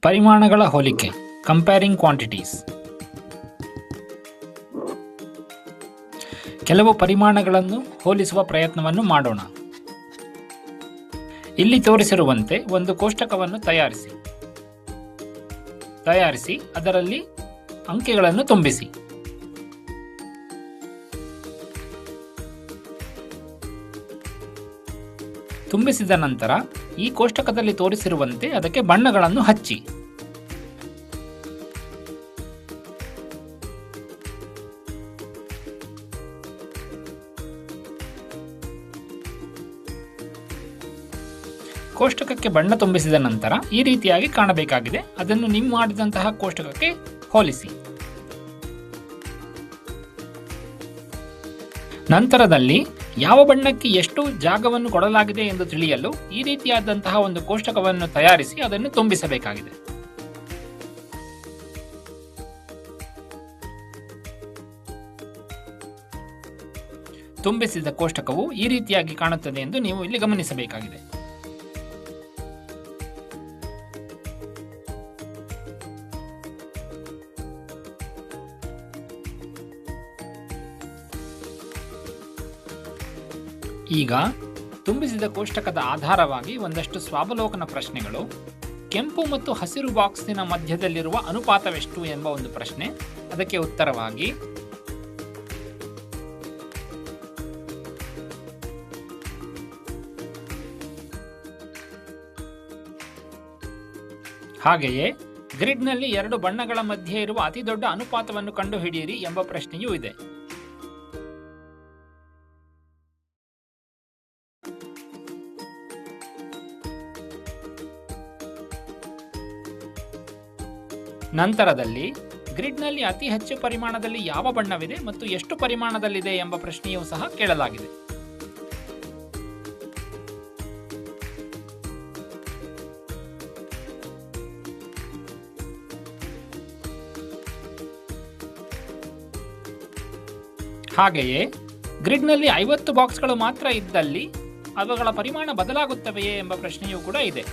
ಪರಿಮಾಣಗಳ ಹೋಲಿಕೆ, comparing quantities. ಕೆಲವು ಪರಿಮಾಣಗಳನ್ನು ಹೋಲಿಸುವ ಪ್ರಯತ್ನವನ್ನು ಮಾಡೋಣ. ಇಲ್ಲಿ ತೋರಿಸಿರುವಂತೆ ಒಂದು ಕೋಷ್ಟಕವನ್ನು ತಯಾರಿಸಿ ಅದರಲ್ಲಿ ಅಂಕೆಗಳನ್ನು ತುಂಬಿಸಿ. ತುಂಬಿಸಿದ ನಂತರ ಈ ಕೋಷ್ಟಕದಲ್ಲಿ ತೋರಿಸಿರುವಂತೆ ಅದಕ್ಕೆ ಬಣ್ಣಗಳನ್ನು ಹಚ್ಚಿ. ಕೋಷ್ಟಕಕ್ಕೆ ಬಣ್ಣ ತುಂಬಿಸಿದ ನಂತರ ಈ ರೀತಿಯಾಗಿ ಕಾಣಬೇಕಾಗಿದೆ. ಅದನ್ನು ನೀವು ಮಾಡಿದಂತಹ ಕೋಷ್ಟಕಕ್ಕೆ ಹೋಲಿಸಿ. ನಂತರದಲ್ಲಿ ಯಾವ ಬಣ್ಣಕ್ಕೆ ಎಷ್ಟು ಜಾಗವನ್ನು ಕೊಡಲಾಗಿದೆ ಎಂದು ತಿಳಿಯಲು ಈ ರೀತಿಯಾದಂತಹ ಒಂದು ಕೋಷ್ಟಕವನ್ನು ತಯಾರಿಸಿ ಅದನ್ನು ತುಂಬಿಸಬೇಕಾಗಿದೆ. ತುಂಬಿಸಿದ ಕೋಷ್ಟಕವು ಈ ರೀತಿಯಾಗಿ ಕಾಣುತ್ತದೆ ಎಂದು ನೀವು ಇಲ್ಲಿ ಗಮನಿಸಬೇಕಾಗಿದೆ. ಈಗ ತುಂಬಿಸಿದ ಕೋಷ್ಟಕದ ಆಧಾರವಾಗಿ ಒಂದಷ್ಟು ಸ್ವಾವಲೋಕನ ಪ್ರಶ್ನೆಗಳು. ಕೆಂಪು ಮತ್ತು ಹಸಿರು ಬಾಕ್ಸಿನ ಮಧ್ಯದಲ್ಲಿರುವ ಅನುಪಾತವೆಷ್ಟು ಎಂಬ ಒಂದು ಪ್ರಶ್ನೆ. ಅದಕ್ಕೆ ಉತ್ತರವಾಗಿ ಹಾಗೆಯೇ ಗ್ರಿಡ್ನಲ್ಲಿ ಎರಡು ಬಣ್ಣಗಳ ಮಧ್ಯೆ ಇರುವ ಅತಿ ದೊಡ್ಡ ಅನುಪಾತವನ್ನು ಕಂಡುಹಿಡಿಯಿರಿ ಎಂಬ ಪ್ರಶ್ನೆಯೂ ಇದೆ. ನಂತರದಲ್ಲಿ ಗ್ರಿಡ್ನಲ್ಲಿ ಅತಿ ಹೆಚ್ಚು ಪರಿಮಾಣದಲ್ಲಿ ಯಾವ ಬಣ್ಣವಿದೆ ಮತ್ತು ಎಷ್ಟು ಪರಿಮಾಣದಲ್ಲಿದೆ ಎಂಬ ಪ್ರಶ್ನೆಯೂ ಸಹ ಕೇಳಲಾಗಿದೆ. ಹಾಗೆಯೇ ಗ್ರಿಡ್ನಲ್ಲಿ 50 ಬಾಕ್ಸ್ಗಳು ಮಾತ್ರ ಇದ್ದಲ್ಲಿ ಅವುಗಳ ಪರಿಮಾಣ ಬದಲಾಗುತ್ತವೆಯೇ ಎಂಬ ಪ್ರಶ್ನೆಯೂ ಕೂಡ ಇದೆ.